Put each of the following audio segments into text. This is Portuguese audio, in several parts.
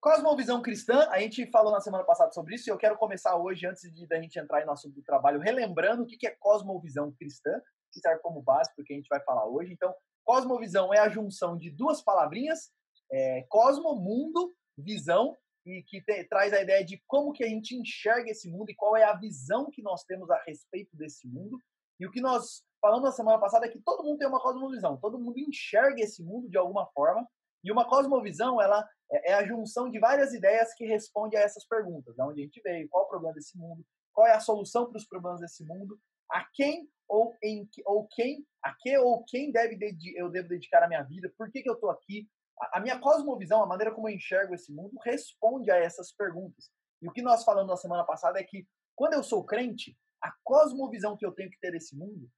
Cosmovisão cristã, a gente falou na semana passada sobre isso e eu quero começar hoje, antes da gente entrar em nosso trabalho, relembrando o que é cosmovisão cristã, que serve como base para o que a gente vai falar hoje. Então, cosmovisão é a junção de duas palavrinhas, cosmo, mundo, visão, e que traz a ideia de como que a gente enxerga esse mundo e qual é a visão que nós temos a respeito desse mundo. E o que nós falamos na semana passada é que todo mundo tem uma cosmovisão, todo mundo enxerga esse mundo de alguma forma, e uma cosmovisão, ela é a junção de várias ideias que responde a essas perguntas. De onde a gente veio, qual o problema desse mundo, qual é a solução para os problemas desse mundo, a quem ou quem eu devo dedicar a minha vida, por que eu estou aqui. A minha cosmovisão, a maneira como eu enxergo esse mundo, responde a essas perguntas. E o que nós falamos na semana passada é que, quando eu sou crente, a cosmovisão que eu tenho que ter desse mundo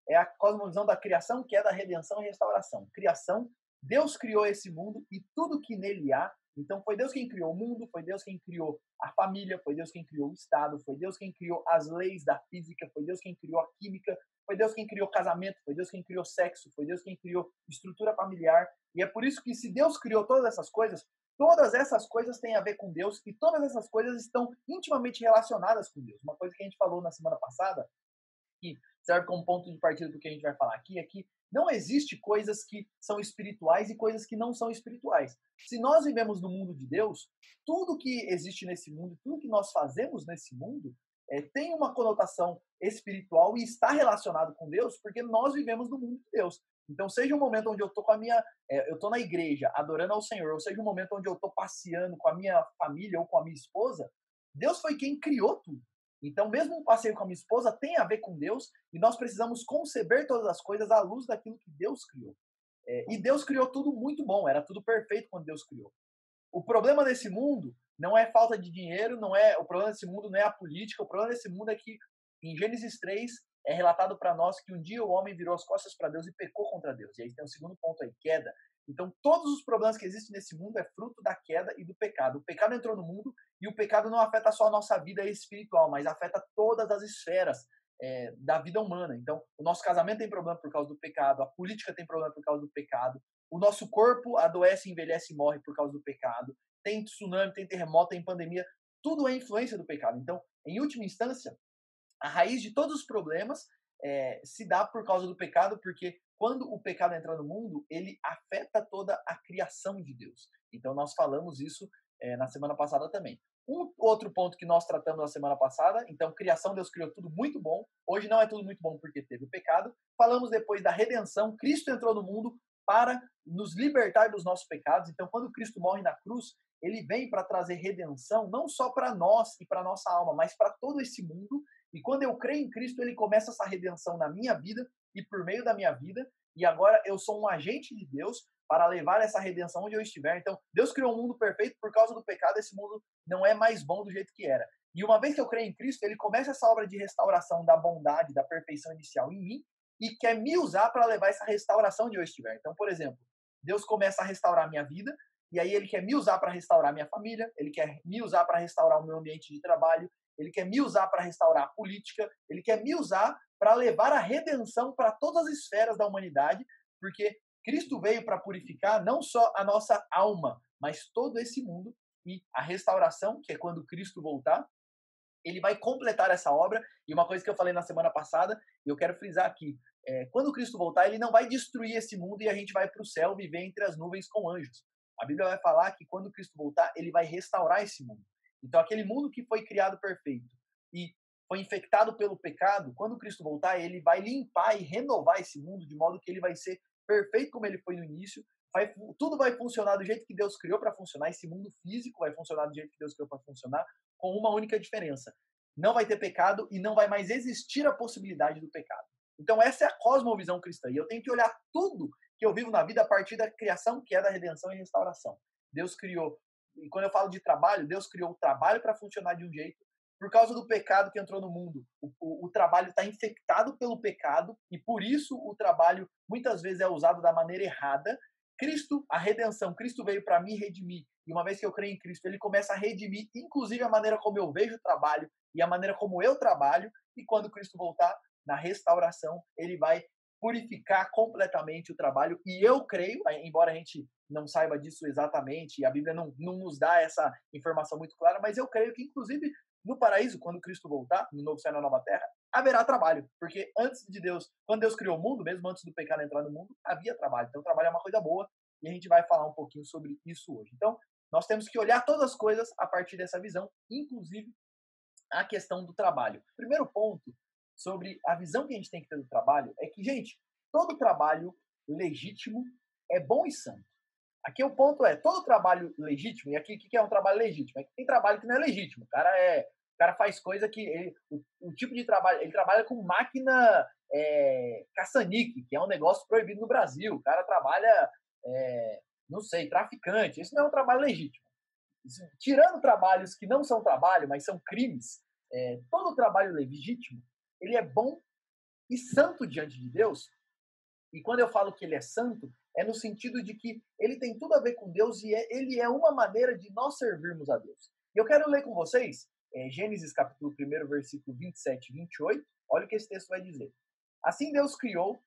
é a cosmovisão da criação, que é da redenção e restauração. Criação, Deus criou esse mundo e tudo que nele há. Então, foi Deus quem criou o mundo, foi Deus quem criou a família, foi Deus quem criou o Estado, foi Deus quem criou as leis da física, foi Deus quem criou a química, foi Deus quem criou casamento, foi Deus quem criou sexo, foi Deus quem criou estrutura familiar. E é por isso que, se Deus criou todas essas coisas têm a ver com Deus e todas essas coisas estão intimamente relacionadas com Deus. Uma coisa que a gente falou na semana passada, que serve como ponto de partida do que a gente vai falar aqui, é que não existe coisas que são espirituais e coisas que não são espirituais. Se nós vivemos no mundo de Deus, tudo que existe nesse mundo, tudo que nós fazemos nesse mundo, tem uma conotação espiritual e está relacionado com Deus, porque nós vivemos no mundo de Deus. Então, seja um momento onde eu estou eu estou na igreja adorando ao Senhor, ou seja um momento onde eu estou passeando com a minha família ou com a minha esposa, Deus foi quem criou tudo. Então, mesmo um passeio com a minha esposa tem a ver com Deus e nós precisamos conceber todas as coisas à luz daquilo que Deus criou. E Deus criou tudo muito bom, era tudo perfeito quando Deus criou. O problema desse mundo não é falta de dinheiro, o problema desse mundo não é a política, o problema desse mundo é que em Gênesis 3 é relatado para nós que um dia o homem virou as costas para Deus e pecou contra Deus. E aí tem o segundo ponto aí, queda. Então, todos os problemas que existem nesse mundo é fruto da queda e do pecado. O pecado entrou no mundo e o pecado não afeta só a nossa vida espiritual, mas afeta todas as esferas da vida humana. Então, o nosso casamento tem problema por causa do pecado, a política tem problema por causa do pecado, o nosso corpo adoece, envelhece e morre por causa do pecado. Tem tsunami, tem terremoto, tem pandemia. Tudo é influência do pecado. Então, em última instância, a raiz de todos os problemas se dá por causa do pecado, porque quando o pecado entra no mundo, ele afeta toda a criação de Deus. Então, nós falamos isso na semana passada também. Um outro ponto que nós tratamos na semana passada, então, criação, Deus criou tudo muito bom. Hoje não é tudo muito bom porque teve o pecado. Falamos depois da redenção. Cristo entrou no mundo para nos libertar dos nossos pecados. Então, quando Cristo morre na cruz, ele vem para trazer redenção, não só para nós e para nossa alma, mas para todo esse mundo. E quando eu creio em Cristo, ele começa essa redenção na minha vida e por meio da minha vida. E agora eu sou um agente de Deus para levar essa redenção onde eu estiver. Então, Deus criou um mundo perfeito por causa do pecado. Esse mundo não é mais bom do jeito que era. E uma vez que eu creio em Cristo, ele começa essa obra de restauração da bondade, da perfeição inicial em mim e quer me usar para levar essa restauração onde eu estiver. Então, por exemplo, Deus começa a restaurar a minha vida e aí ele quer me usar para restaurar minha família, ele quer me usar para restaurar o meu ambiente de trabalho, ele quer me usar para restaurar a política, ele quer me usar para levar a redenção para todas as esferas da humanidade, porque Cristo veio para purificar não só a nossa alma, mas todo esse mundo. E a restauração, que é quando Cristo voltar, ele vai completar essa obra. E uma coisa que eu falei na semana passada, e eu quero frisar aqui, quando Cristo voltar, ele não vai destruir esse mundo e a gente vai para o céu viver entre as nuvens com anjos. A Bíblia vai falar que quando Cristo voltar, ele vai restaurar esse mundo. Então, aquele mundo que foi criado perfeito e foi infectado pelo pecado, quando Cristo voltar, ele vai limpar e renovar esse mundo de modo que ele vai ser perfeito como ele foi no início. Tudo vai funcionar do jeito que Deus criou para funcionar. Esse mundo físico vai funcionar do jeito que Deus criou para funcionar, com uma única diferença. Não vai ter pecado e não vai mais existir a possibilidade do pecado. Então, essa é a cosmovisão cristã. E eu tenho que olhar tudo que eu vivo na vida a partir da criação, que é da redenção e restauração. Deus criou, e quando eu falo de trabalho, Deus criou o trabalho para funcionar de um jeito. Por causa do pecado que entrou no mundo, o trabalho está infectado pelo pecado e por isso o trabalho muitas vezes é usado da maneira errada. Cristo, a redenção, Cristo veio para me redimir. E uma vez que eu creio em Cristo, ele começa a redimir, inclusive a maneira como eu vejo o trabalho e a maneira como eu trabalho. E quando Cristo voltar, na restauração, ele vai purificar completamente o trabalho. E eu creio, embora a gente não saiba disso exatamente, e a Bíblia não nos dá essa informação muito clara, mas eu creio que, inclusive, no paraíso, quando Cristo voltar, no novo céu e na nova terra, haverá trabalho. Porque antes de Deus, quando Deus criou o mundo, mesmo antes do pecado entrar no mundo, havia trabalho. Então, o trabalho é uma coisa boa, e a gente vai falar um pouquinho sobre isso hoje. Então, nós temos que olhar todas as coisas a partir dessa visão, inclusive a questão do trabalho. O primeiro ponto sobre a visão que a gente tem que ter do trabalho é que, gente, todo trabalho legítimo é bom e santo. Aqui o ponto é, todo trabalho legítimo, e aqui o que é um trabalho legítimo? É que tem trabalho que não é legítimo. O cara faz coisa que o tipo de trabalho, ele trabalha com máquina caça-níquel, que é um negócio proibido no Brasil. O cara trabalha, não sei, traficante. Isso não é um trabalho legítimo. Tirando trabalhos que não são trabalho, mas são crimes, todo trabalho legítimo, ele é bom e santo diante de Deus. E quando eu falo que ele é santo, é no sentido de que ele tem tudo a ver com Deus e ele é uma maneira de nós servirmos a Deus. E eu quero ler com vocês Gênesis capítulo 1, versículo 27 e 28. Olha o que esse texto vai dizer. Assim Deus criou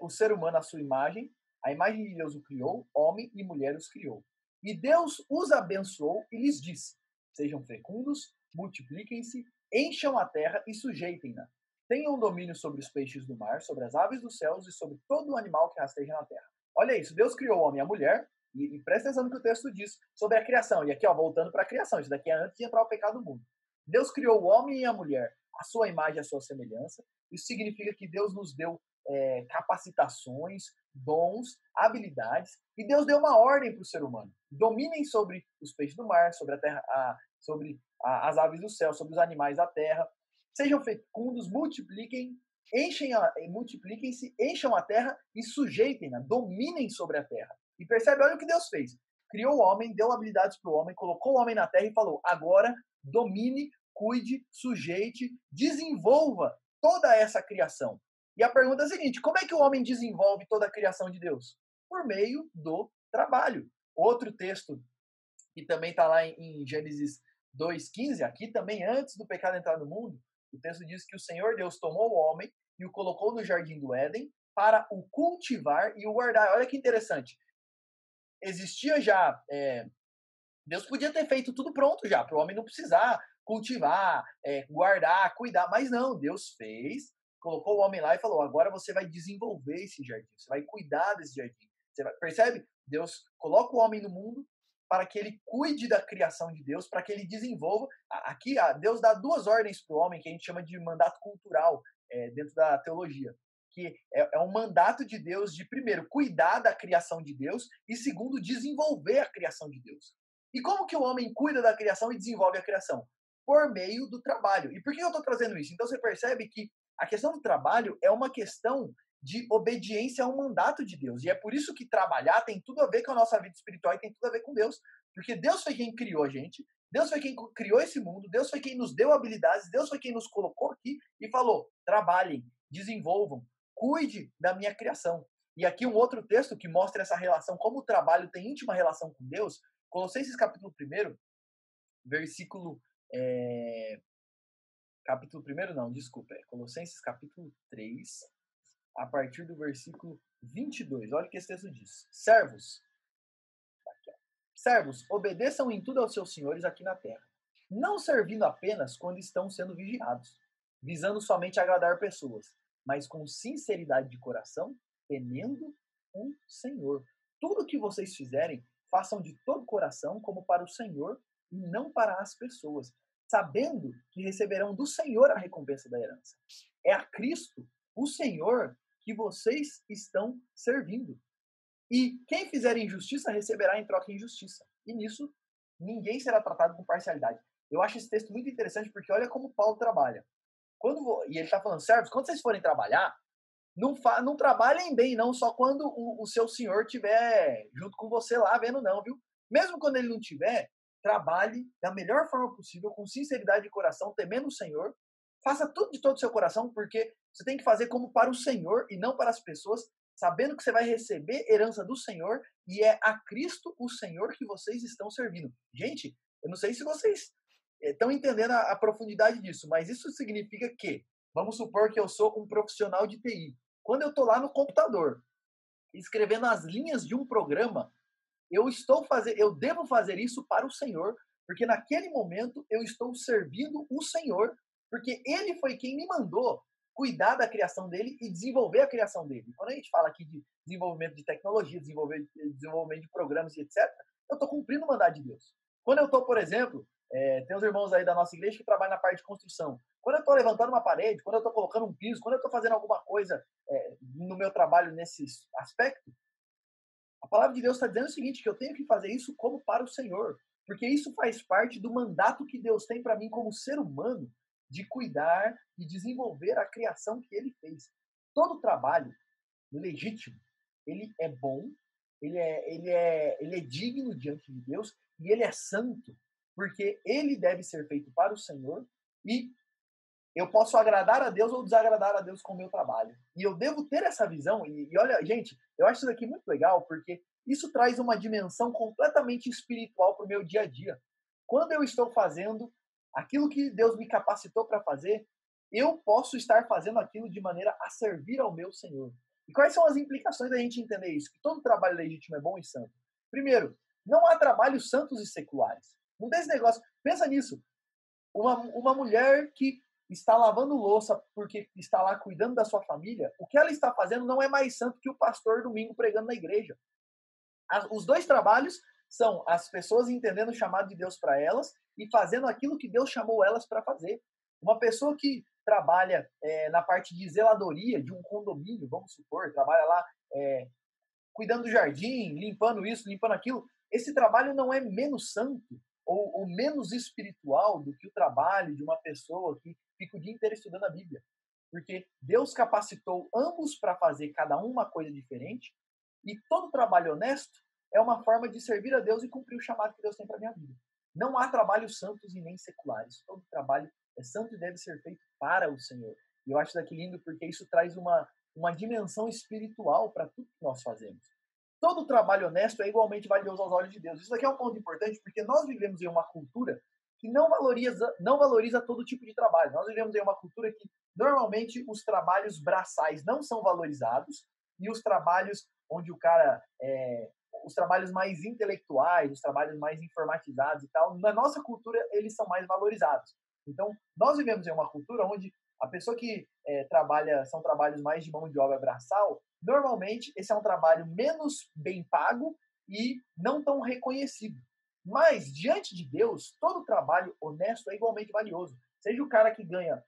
o ser humano à sua imagem, a imagem de Deus o criou, homem e mulher os criou. E Deus os abençoou e lhes disse: sejam fecundos, multipliquem-se, encham a terra e sujeitem-na. Tenham domínio sobre os peixes do mar, sobre as aves dos céus e sobre todo o animal que rasteja na terra. Olha isso, Deus criou o homem e a mulher, e presta atenção no que o texto diz sobre a criação. E aqui, ó, voltando para a criação, isso daqui é antes de entrar o pecado no mundo. Deus criou o homem e a mulher, a sua imagem e a sua semelhança. Isso significa que Deus nos deu capacitações, dons, habilidades, e Deus deu uma ordem para o ser humano. Dominem sobre os peixes do mar, sobre a terra, as aves do céu, sobre os animais da terra. Sejam fecundos, multipliquem-se, encham a terra e sujeitem-na, dominem sobre a terra. E percebe, olha o que Deus fez. Criou o homem, deu habilidades para o homem, colocou o homem na terra e falou: agora domine, cuide, sujeite, desenvolva toda essa criação. E a pergunta é a seguinte: como é que o homem desenvolve toda a criação de Deus? Por meio do trabalho. Outro texto que também está lá em Gênesis 2,15, aqui também antes do pecado entrar no mundo, o texto diz que o Senhor Deus tomou o homem e o colocou no jardim do Éden para o cultivar e o guardar. Olha que interessante. Existia já... Deus podia ter feito tudo pronto já, para o homem não precisar cultivar, guardar, cuidar. Mas não, Deus fez, colocou o homem lá e falou: agora você vai desenvolver esse jardim, você vai cuidar desse jardim. Percebe? Deus coloca o homem no mundo para que ele cuide da criação de Deus, para que ele desenvolva. Aqui, Deus dá duas ordens para o homem, que a gente chama de mandato cultural, dentro da teologia. Que é um mandato de Deus de, primeiro, cuidar da criação de Deus e, segundo, desenvolver a criação de Deus. E como que o homem cuida da criação e desenvolve a criação? Por meio do trabalho. E por que eu estou trazendo isso? Então você percebe que a questão do trabalho é uma questão de obediência ao mandato de Deus. E é por isso que trabalhar tem tudo a ver com a nossa vida espiritual e tem tudo a ver com Deus. Porque Deus foi quem criou a gente, Deus foi quem criou esse mundo, Deus foi quem nos deu habilidades, Deus foi quem nos colocou aqui e falou: trabalhem, desenvolvam, cuide da minha criação. E aqui um outro texto que mostra essa relação, como o trabalho tem íntima relação com Deus, Colossenses capítulo 1, versículo... capítulo 1 não, desculpa, Colossenses capítulo 3, a partir do versículo 22. Olha o que esse texto diz. Servos, obedeçam em tudo aos seus senhores aqui na terra, não servindo apenas quando estão sendo vigiados, visando somente agradar pessoas, mas com sinceridade de coração, temendo o Senhor. Tudo o que vocês fizerem, façam de todo o coração como para o Senhor e não para as pessoas, sabendo que receberão do Senhor a recompensa da herança. É a Cristo, o Senhor, que vocês estão servindo. E quem fizer injustiça receberá em troca injustiça. E nisso, ninguém será tratado com parcialidade. Eu acho esse texto muito interessante porque olha como Paulo trabalha. E ele está falando: servos, quando vocês forem trabalhar, não trabalhem bem, não, só quando o seu senhor estiver junto com você lá vendo, não, viu? Mesmo quando ele não estiver, trabalhe da melhor forma possível, com sinceridade de coração, temendo o Senhor. Faça tudo de todo o seu coração, porque você tem que fazer como para o Senhor e não para as pessoas, sabendo que você vai receber herança do Senhor e é a Cristo, o Senhor, que vocês estão servindo. Gente, eu não sei se vocês estão entendendo a profundidade disso, mas isso significa que, vamos supor que eu sou um profissional de TI. Quando eu estou lá no computador, escrevendo as linhas de um programa, eu devo fazer isso para o Senhor, porque naquele momento eu estou servindo o Senhor, porque Ele foi quem me mandou cuidar da criação dele e desenvolver a criação dele. Quando a gente fala aqui de desenvolvimento de tecnologia, desenvolvimento de programas e etc., eu estou cumprindo o mandato de Deus. Quando eu estou, por exemplo, tem uns irmãos aí da nossa igreja que trabalham na parte de construção. Quando eu estou levantando uma parede, quando eu estou colocando um piso, quando eu estou fazendo alguma coisa no meu trabalho nesse aspecto, a palavra de Deus está dizendo o seguinte, que eu tenho que fazer isso como para o Senhor, porque isso faz parte do mandato que Deus tem para mim como ser humano, de cuidar e desenvolver a criação que Ele fez. Todo trabalho legítimo, ele é bom, ele é digno diante de Deus e ele é santo, porque ele deve ser feito para o Senhor e eu posso agradar a Deus ou desagradar a Deus com o meu trabalho. E eu devo ter essa visão. E olha, gente, eu acho isso daqui muito legal, porque isso traz uma dimensão completamente espiritual para o meu dia a dia. Quando eu estou fazendo aquilo que Deus me capacitou para fazer, eu posso estar fazendo aquilo de maneira a servir ao meu Senhor. E quais são as implicações da gente entender isso? Que todo trabalho legítimo é bom e santo. Primeiro, não há trabalhos santos e seculares. Não tem esse negócio. Pensa nisso. Uma mulher que está lavando louça porque está lá cuidando da sua família, o que ela está fazendo não é mais santo que o pastor domingo pregando na igreja. Os dois trabalhos são as pessoas entendendo o chamado de Deus para elas e fazendo aquilo que Deus chamou elas para fazer. Uma pessoa que trabalha na parte de zeladoria de um condomínio, vamos supor, trabalha lá cuidando do jardim, limpando isso, limpando aquilo, esse trabalho não é menos santo ou menos espiritual do que o trabalho de uma pessoa que fica o dia inteiro estudando a Bíblia. Porque Deus capacitou ambos para fazer cada um uma coisa diferente e todo trabalho honesto é uma forma de servir a Deus e cumprir o chamado que Deus tem para minha vida. Não há trabalhos santos e nem seculares. Todo trabalho é santo e deve ser feito para o Senhor. E eu acho isso aqui lindo porque isso traz uma dimensão espiritual para tudo que nós fazemos. Todo trabalho honesto é igualmente valioso aos olhos de Deus. Isso aqui é um ponto importante porque nós vivemos em uma cultura que não valoriza todo tipo de trabalho. Nós vivemos em uma cultura que normalmente os trabalhos braçais não são valorizados e os trabalhos onde o cara os trabalhos mais intelectuais, os trabalhos mais informatizados e tal, na nossa cultura eles são mais valorizados. Então, nós vivemos em uma cultura onde a pessoa que são trabalhos mais de mão de obra braçal, normalmente esse é um trabalho menos bem pago e não tão reconhecido. Mas, diante de Deus, todo trabalho honesto é igualmente valioso. Seja o cara que ganha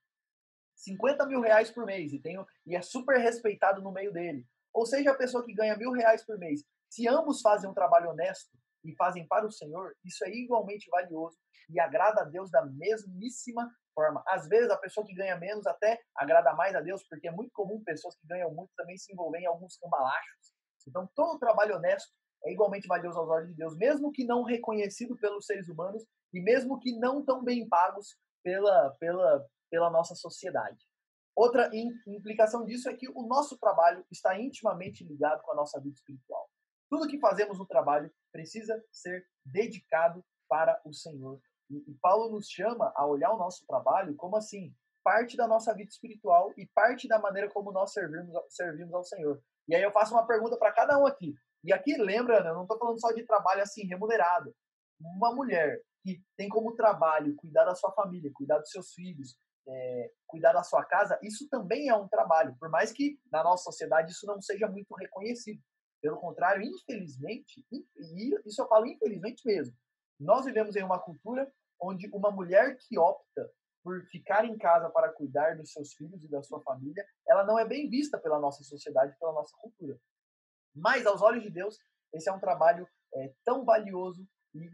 50 mil reais por mês e é super respeitado no meio dele, ou seja a pessoa que ganha R$ 1.000 por mês, se ambos fazem um trabalho honesto e fazem para o Senhor, isso é igualmente valioso e agrada a Deus da mesmíssima forma. Às vezes, a pessoa que ganha menos até agrada mais a Deus, porque é muito comum pessoas que ganham muito também se envolverem em alguns cambalachos. Então, todo trabalho honesto é igualmente valioso aos olhos de Deus, mesmo que não reconhecido pelos seres humanos e mesmo que não tão bem pagos pela nossa sociedade. Outra implicação disso é que o nosso trabalho está intimamente ligado com a nossa vida espiritual. Tudo que fazemos no trabalho precisa ser dedicado para o Senhor. E Paulo nos chama a olhar o nosso trabalho como assim, parte da nossa vida espiritual e parte da maneira como nós servimos ao Senhor. E aí eu faço uma pergunta para cada um aqui. E aqui, lembra, eu não estou falando só de trabalho assim, remunerado. Uma mulher que tem como trabalho cuidar da sua família, cuidar dos seus filhos, cuidar da sua casa, isso também é um trabalho, por mais que na nossa sociedade isso não seja muito reconhecido. Pelo contrário, infelizmente, e isso eu falo infelizmente mesmo, nós vivemos em uma cultura onde uma mulher que opta por ficar em casa para cuidar dos seus filhos e da sua família, ela não é bem vista pela nossa sociedade, pela nossa cultura. Mas, aos olhos de Deus, esse é um trabalho tão valioso e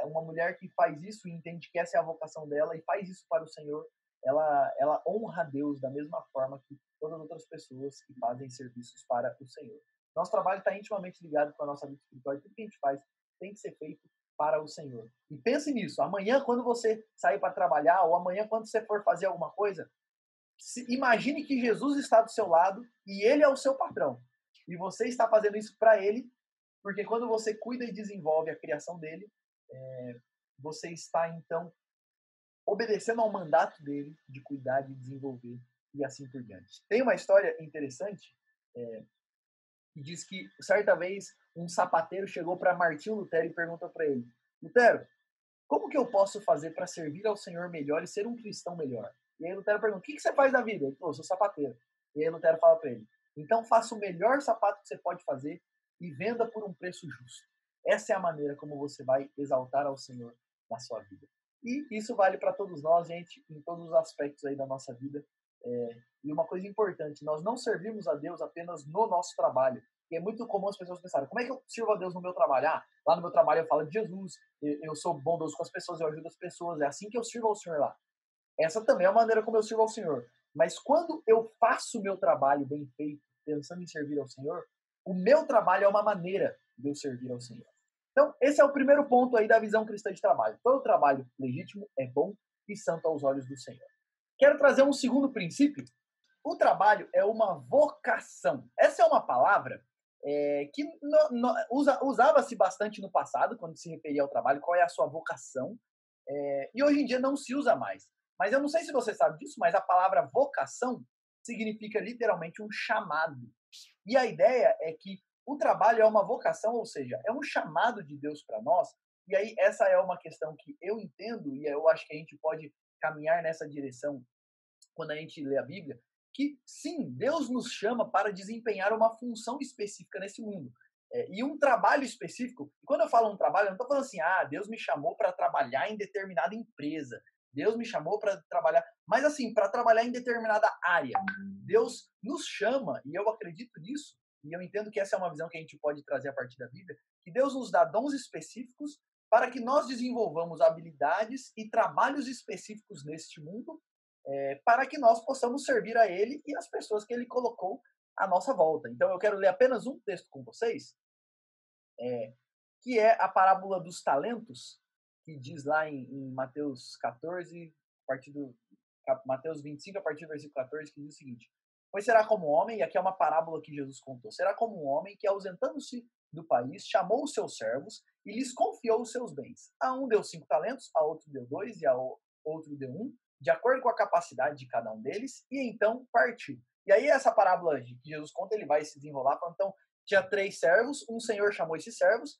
uma mulher que faz isso e entende que essa é a vocação dela e faz isso para o Senhor, ela honra a Deus da mesma forma que todas as outras pessoas que fazem serviços para o Senhor. Nosso trabalho está intimamente ligado com a nossa vida espiritual e tudo que a gente faz tem que ser feito para o Senhor. E pense nisso, amanhã quando você sair para trabalhar ou amanhã quando você for fazer alguma coisa, imagine que Jesus está do seu lado e ele é o seu patrão. E você está fazendo isso para ele, porque quando você cuida e desenvolve a criação dele, você está então obedecendo ao mandato dele de cuidar e desenvolver e assim por diante. Tem uma história interessante que diz que, certa vez, um sapateiro chegou para Martinho Lutero e perguntou para ele: Lutero, como que eu posso fazer para servir ao Senhor melhor e ser um cristão melhor? E aí Lutero pergunta: o que você faz na vida? Ele falou: sou sapateiro. E aí Lutero fala para ele: então faça o melhor sapato que você pode fazer e venda por um preço justo. Essa é a maneira como você vai exaltar ao Senhor na sua vida. E isso vale para todos nós, gente, em todos os aspectos aí da nossa vida. E uma coisa importante, nós não servimos a Deus apenas no nosso trabalho. E é muito comum as pessoas pensarem: como é que eu sirvo a Deus no meu trabalho? Ah, lá no meu trabalho eu falo de Jesus, eu sou bondoso com as pessoas, eu ajudo as pessoas, é assim que eu sirvo ao Senhor lá. Essa também é a maneira como eu sirvo ao Senhor. Mas quando eu faço o meu trabalho bem feito, pensando em servir ao Senhor, o meu trabalho é uma maneira de eu servir ao Senhor. Então, esse é o primeiro ponto aí da visão cristã de trabalho. Todo trabalho legítimo é bom e santo aos olhos do Senhor. Quero trazer um segundo princípio. O trabalho é uma vocação. Essa é uma palavra que usava-se bastante no passado, quando se referia ao trabalho, qual é a sua vocação, e hoje em dia não se usa mais. Mas eu não sei se você sabe disso, mas a palavra vocação significa literalmente um chamado. E a ideia é que o trabalho é uma vocação, ou seja, é um chamado de Deus para nós. E aí essa é uma questão que eu entendo e eu acho que a gente pode caminhar nessa direção quando a gente lê a Bíblia, que sim, Deus nos chama para desempenhar uma função específica nesse mundo. E um trabalho específico. E quando eu falo um trabalho, eu não estou falando assim: ah, Deus me chamou para trabalhar em determinada empresa. Deus me chamou para trabalhar. Mas assim, para trabalhar em determinada área. Deus nos chama, e eu acredito nisso, e eu entendo que essa é uma visão que a gente pode trazer a partir da Bíblia, que Deus nos dá dons específicos para que nós desenvolvamos habilidades e trabalhos específicos neste mundo, para que nós possamos servir a Ele e as pessoas que Ele colocou à nossa volta. Então eu quero ler apenas um texto com vocês, que é a parábola dos talentos, que diz lá em Mateus 14, a partir do Mateus 25, a partir do versículo 14, que diz o seguinte: pois será como um homem, e aqui é uma parábola que Jesus contou, será como um homem que, ausentando-se do país, chamou os seus servos e lhes confiou os seus bens. A um deu 5 talentos, a outro deu 2 e a outro deu 1, de acordo com a capacidade de cada um deles, e então partiu. E aí essa parábola que Jesus conta, ele vai se desenrolar, falando, então, tinha 3 servos, um senhor chamou esses servos,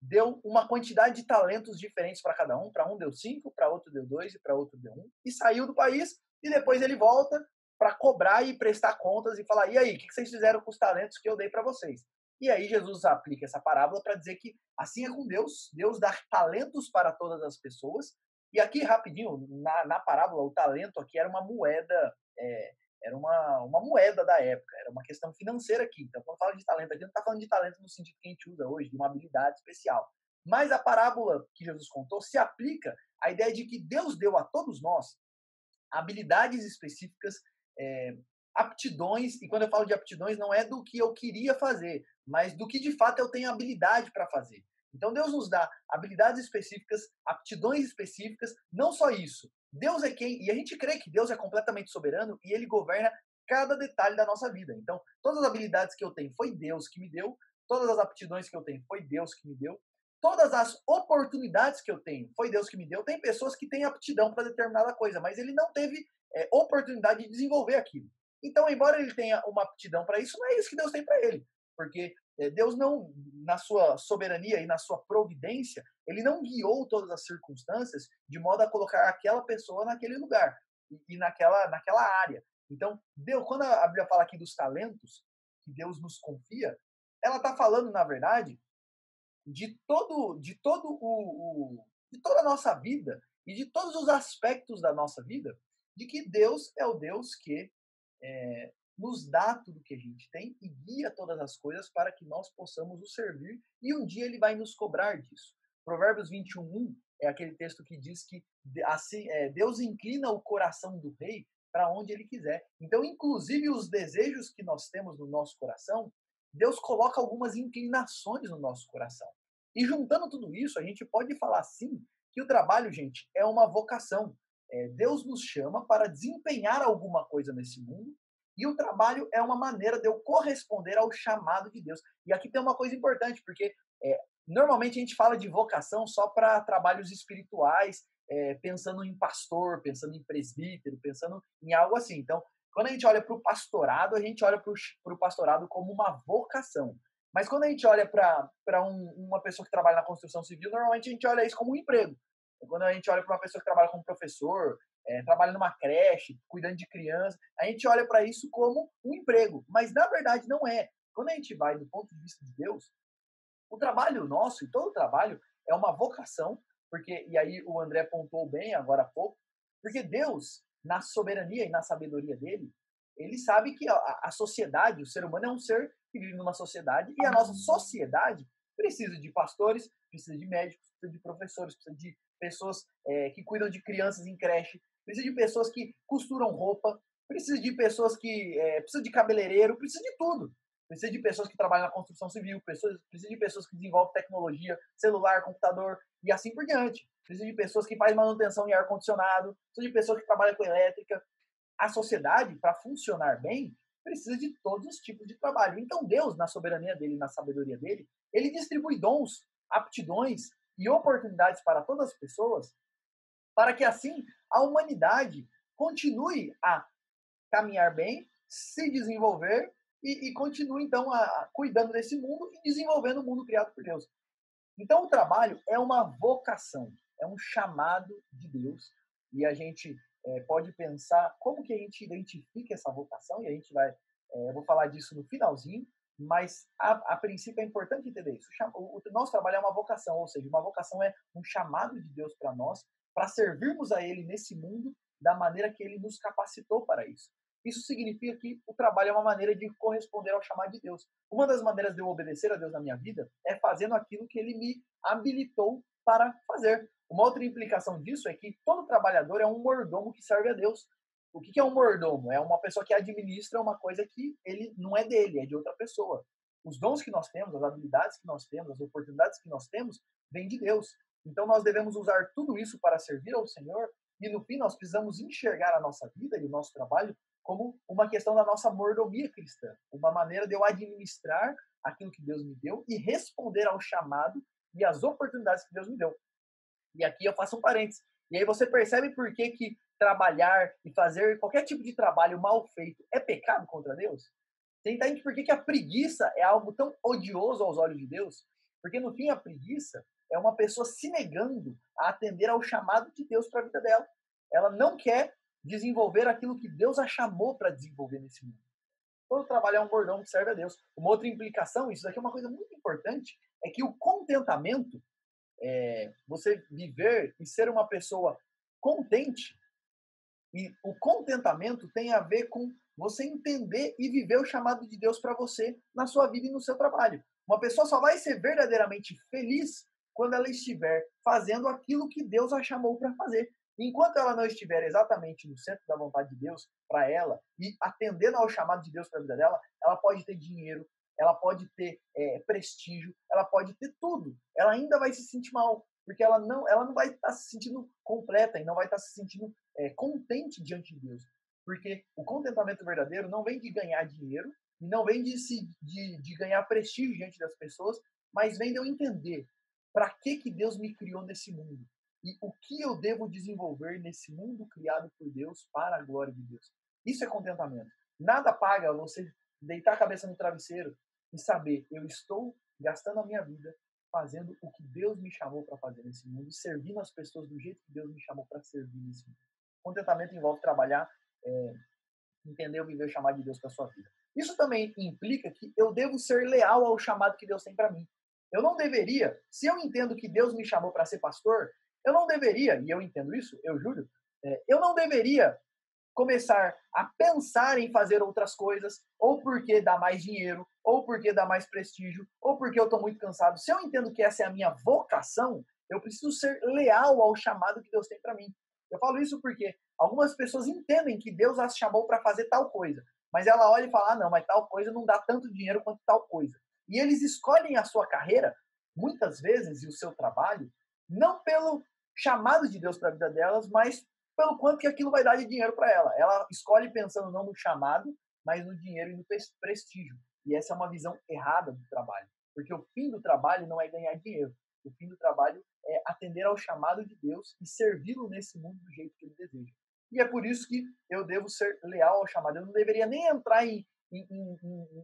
deu uma quantidade de talentos diferentes para cada um. Para um deu 5, para outro deu 2 e para outro deu 1. E saiu do país e depois ele volta para cobrar e prestar contas e falar: e aí, o que vocês fizeram com os talentos que eu dei para vocês? E aí Jesus aplica essa parábola para dizer que assim é com Deus. Deus dá talentos para todas as pessoas. E aqui, rapidinho, na parábola, o talento aqui era uma moeda, era uma moeda da época, era uma questão financeira aqui. Então, quando fala de talento aqui, não está falando de talento no sentido que a gente usa hoje, de uma habilidade especial. Mas a parábola que Jesus contou se aplica à ideia de que Deus deu a todos nós habilidades específicas, aptidões, e quando eu falo de aptidões, não é do que eu queria fazer, mas do que de fato eu tenho habilidade para fazer. Então Deus nos dá habilidades específicas, aptidões específicas, não só isso. Deus é quem, e a gente crê que Deus é completamente soberano e ele governa cada detalhe da nossa vida. Então, todas as habilidades que eu tenho foi Deus que me deu, todas as aptidões que eu tenho foi Deus que me deu, todas as oportunidades que eu tenho foi Deus que me deu. Tem pessoas que têm aptidão para determinada coisa, mas ele não teve oportunidade de desenvolver aquilo. Então, embora ele tenha uma aptidão para isso, não é isso que Deus tem para ele. Porque Deus não, na sua soberania e na sua providência, ele não guiou todas as circunstâncias de modo a colocar aquela pessoa naquele lugar e naquela área. Então, Deus, quando a Bíblia fala aqui dos talentos que Deus nos confia, ela está falando, na verdade, de toda a nossa vida e de todos os aspectos da nossa vida, de que Deus é o Deus que nos dá tudo que a gente tem e guia todas as coisas para que nós possamos o servir, e um dia ele vai nos cobrar disso. Provérbios 21:1 é aquele texto que diz que assim, Deus inclina o coração do rei para onde ele quiser. Então, inclusive, os desejos que nós temos no nosso coração, Deus coloca algumas inclinações no nosso coração. E juntando tudo isso, a gente pode falar sim que o trabalho, gente, é uma vocação. Deus nos chama para desempenhar alguma coisa nesse mundo, e o trabalho é uma maneira de eu corresponder ao chamado de Deus. E aqui tem uma coisa importante, porque normalmente a gente fala de vocação só para trabalhos espirituais, pensando em pastor, pensando em presbítero, pensando em algo assim. Então, quando a gente olha para o pastorado, a gente olha para o pastorado como uma vocação. Mas quando a gente olha para uma pessoa que trabalha na construção civil, normalmente a gente olha isso como um emprego. Quando a gente olha para uma pessoa que trabalha como professor, trabalha numa creche, cuidando de criança, a gente olha para isso como um emprego. Mas na verdade não é. Quando a gente vai do ponto de vista de Deus, o trabalho nosso, e todo trabalho, é uma vocação, porque, e aí o André pontuou bem agora há pouco, porque Deus, na soberania e na sabedoria dele, ele sabe que a sociedade, o ser humano é um ser que vive numa sociedade, e a nossa sociedade precisa de pastores, precisa de médicos, precisa de professores, precisa de pessoas que cuidam de crianças em creche, precisa de pessoas que costuram roupa, precisa de pessoas que precisa de cabeleireiro, precisa de tudo. Precisa de pessoas que trabalham na construção civil, precisa de pessoas que desenvolvem tecnologia, celular, computador e assim por diante. Precisa de pessoas que fazem manutenção em ar-condicionado, precisa de pessoas que trabalham com elétrica. A sociedade, para funcionar bem, precisa de todos os tipos de trabalho. Então Deus, na soberania dele, na sabedoria dele, ele distribui dons, aptidões e oportunidades para todas as pessoas, para que assim a humanidade continue a caminhar bem, se desenvolver e continue, então, cuidando desse mundo e desenvolvendo o mundo criado por Deus. Então, o trabalho é uma vocação, é um chamado de Deus, e a gente pode pensar como que a gente identifica essa vocação, e a gente vai, eu vou falar disso no finalzinho, mas a princípio é importante entender isso. O nosso trabalho é uma vocação, ou seja, uma vocação é um chamado de Deus para nós, para servirmos a Ele nesse mundo da maneira que Ele nos capacitou para isso. Isso significa que o trabalho é uma maneira de corresponder ao chamado de Deus. Uma das maneiras de eu obedecer a Deus na minha vida é fazendo aquilo que Ele me habilitou para fazer. Uma outra implicação disso é que todo trabalhador é um mordomo que serve a Deus. O que é um mordomo? É uma pessoa que administra uma coisa que ele não é dele, é de outra pessoa. Os dons que nós temos, as habilidades que nós temos, as oportunidades que nós temos, vêm de Deus. Então nós devemos usar tudo isso para servir ao Senhor e no fim nós precisamos enxergar a nossa vida e o nosso trabalho como uma questão da nossa mordomia cristã, uma maneira de eu administrar aquilo que Deus me deu e responder ao chamado e às oportunidades que Deus me deu. E aqui eu faço um parênteses. E aí você percebe por que trabalhar e fazer qualquer tipo de trabalho mal feito é pecado contra Deus? Você entende por que a preguiça é algo tão odioso aos olhos de Deus? Porque no fim a preguiça é uma pessoa se negando a atender ao chamado de Deus para a vida dela. Ela não quer desenvolver aquilo que Deus a chamou para desenvolver nesse mundo. Todo trabalho é um bordão que serve a Deus. Uma outra implicação, isso daqui é uma coisa muito importante, é que o contentamento, você viver e ser uma pessoa contente, e o contentamento tem a ver com você entender e viver o chamado de Deus para você na sua vida e no seu trabalho. Uma pessoa só vai ser verdadeiramente feliz quando ela estiver fazendo aquilo que Deus a chamou para fazer. Enquanto ela não estiver exatamente no centro da vontade de Deus para ela e atendendo ao chamado de Deus para a vida dela, ela pode ter dinheiro, ela pode ter prestígio, ela pode ter tudo. Ela ainda vai se sentir mal, porque ela não vai estar se sentindo completa e não vai estar se sentindo contente diante de Deus. Porque o contentamento verdadeiro não vem de ganhar dinheiro e não vem de ganhar prestígio diante das pessoas, mas vem de eu entender para que Deus me criou nesse mundo e o que eu devo desenvolver nesse mundo criado por Deus para a glória de Deus. Isso é contentamento. Nada paga você deitar a cabeça no travesseiro e saber, eu estou gastando a minha vida fazendo o que Deus me chamou para fazer nesse mundo e servindo as pessoas do jeito que Deus me chamou para servir nesse mundo. Contentamento envolve trabalhar, entender, viver o chamado de Deus para sua vida. Isso também implica que eu devo ser leal ao chamado que Deus tem para mim. Eu não deveria, se eu entendo que Deus me chamou para ser pastor, eu não deveria, e eu entendo isso, eu juro, eu não deveria começar a pensar em fazer outras coisas, ou porque dá mais dinheiro, ou porque dá mais prestígio, ou porque eu estou muito cansado. Se eu entendo que essa é a minha vocação, eu preciso ser leal ao chamado que Deus tem para mim. Eu falo isso porque algumas pessoas entendem que Deus as chamou para fazer tal coisa, mas ela olha e fala, não, mas tal coisa não dá tanto dinheiro quanto tal coisa. E eles escolhem a sua carreira, muitas vezes, e o seu trabalho, não pelo chamado de Deus para a vida delas, mas pelo quanto que aquilo vai dar de dinheiro para ela. Ela escolhe pensando não no chamado, mas no dinheiro e no prestígio. E essa é uma visão errada do trabalho. Porque o fim do trabalho não é ganhar dinheiro. O fim do trabalho é atender ao chamado de Deus e servi-lo nesse mundo do jeito que ele deseja. E é por isso que eu devo ser leal ao chamado. Eu não deveria nem entrar em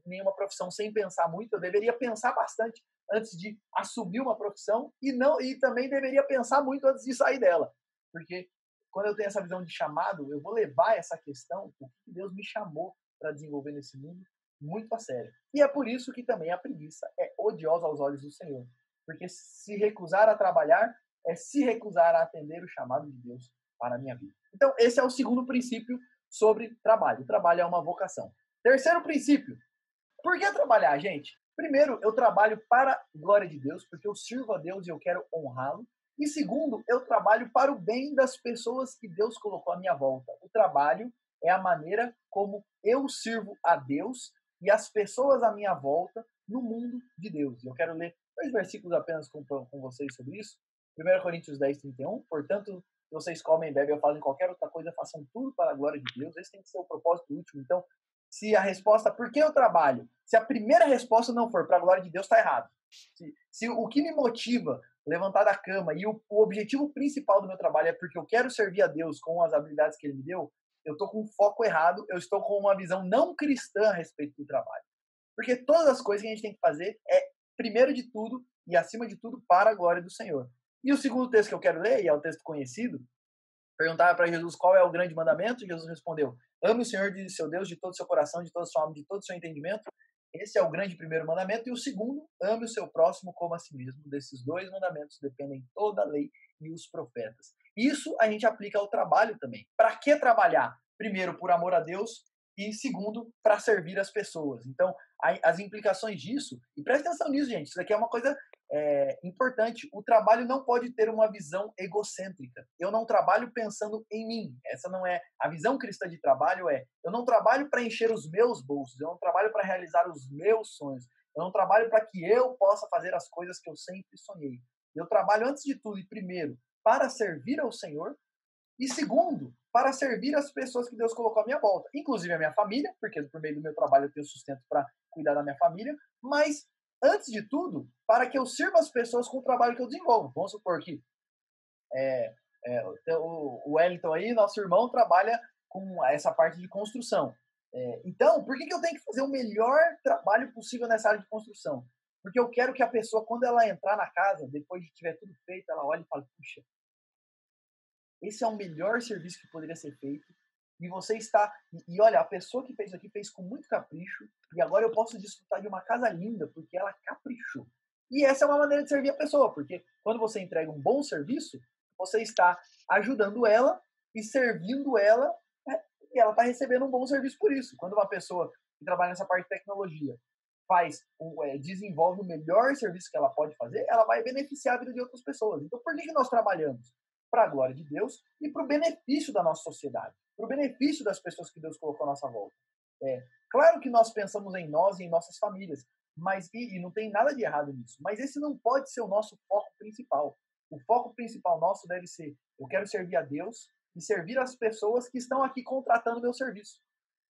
nenhuma profissão sem pensar muito. Eu deveria pensar bastante antes de assumir uma profissão e também deveria pensar muito antes de sair dela. Porque quando eu tenho essa visão de chamado, eu vou levar essa questão, o que Deus me chamou para desenvolver nesse mundo, muito a sério. E é por isso que também a preguiça é odiosa aos olhos do Senhor. Porque se recusar a trabalhar é se recusar a atender o chamado de Deus para a minha vida. Então, esse é o segundo princípio sobre trabalho. O trabalho é uma vocação. Terceiro princípio. Por que trabalhar, gente? Primeiro, eu trabalho para a glória de Deus, porque eu sirvo a Deus e eu quero honrá-lo. E segundo, eu trabalho para o bem das pessoas que Deus colocou à minha volta. O trabalho é a maneira como eu sirvo a Deus e as pessoas à minha volta no mundo de Deus. Eu quero ler 2 versículos apenas com vocês sobre isso. 1 Coríntios 10, 31. Portanto, se vocês comem e bebem ou fazem qualquer outra coisa, façam tudo para a glória de Deus. Esse tem que ser o propósito último. Então, se a resposta, por que eu trabalho? Se a primeira resposta não for para a glória de Deus, está errado. Se o que me motiva levantar da cama e o objetivo principal do meu trabalho é porque eu quero servir a Deus com as habilidades que Ele me deu, eu estou com um foco errado, eu estou com uma visão não cristã a respeito do trabalho. Porque todas as coisas que a gente tem que fazer é, primeiro de tudo e acima de tudo, para a glória do Senhor. E o segundo texto que eu quero ler, e é um texto conhecido, perguntava para Jesus qual é o grande mandamento, e Jesus respondeu: ame o Senhor de seu Deus de todo o seu coração, de toda a sua alma, de todo o seu entendimento. Esse é o grande primeiro mandamento. E o segundo, ame o seu próximo como a si mesmo. Desses 2 mandamentos dependem toda a lei e os profetas. Isso a gente aplica ao trabalho também. Para que trabalhar? Primeiro, por amor a Deus, e segundo, para servir as pessoas. Então, as implicações disso, e presta atenção nisso, gente, isso aqui é uma coisa importante. O trabalho não pode ter uma visão egocêntrica. Eu não trabalho pensando em mim. Essa não é a visão cristã de trabalho. Eu não trabalho para encher os meus bolsos. Eu não trabalho para realizar os meus sonhos. Eu não trabalho para que eu possa fazer as coisas que eu sempre sonhei. Eu trabalho antes de tudo e primeiro para servir ao Senhor e segundo para servir as pessoas que Deus colocou à minha volta, inclusive a minha família, porque por meio do meu trabalho eu tenho sustento para cuidar da minha família, mas antes de tudo, para que eu sirva as pessoas com o trabalho que eu desenvolvo. Vamos supor que o Wellington aí, nosso irmão, trabalha com essa parte de construção. Então, por que eu tenho que fazer o melhor trabalho possível nessa área de construção? Porque eu quero que a pessoa, quando ela entrar na casa, depois de tiver tudo feito, ela olhe e fale: puxa, esse é o melhor serviço que poderia ser feito. E você está. E olha, a pessoa que fez isso aqui fez com muito capricho. E agora eu posso desfrutar de uma casa linda, porque ela caprichou. E essa é uma maneira de servir a pessoa, porque quando você entrega um bom serviço, você está ajudando ela e servindo ela, né? E ela está recebendo um bom serviço por isso. Quando uma pessoa que trabalha nessa parte de tecnologia desenvolve o melhor serviço que ela pode fazer, ela vai beneficiar a vida de outras pessoas. Então, por que nós trabalhamos? Para a glória de Deus e para o benefício da nossa sociedade, para o benefício das pessoas que Deus colocou à nossa volta. Claro que nós pensamos em nós e em nossas famílias, mas e não tem nada de errado nisso, mas esse não pode ser o nosso foco principal. O foco principal nosso deve ser: eu quero servir a Deus e servir as pessoas que estão aqui contratando meu serviço.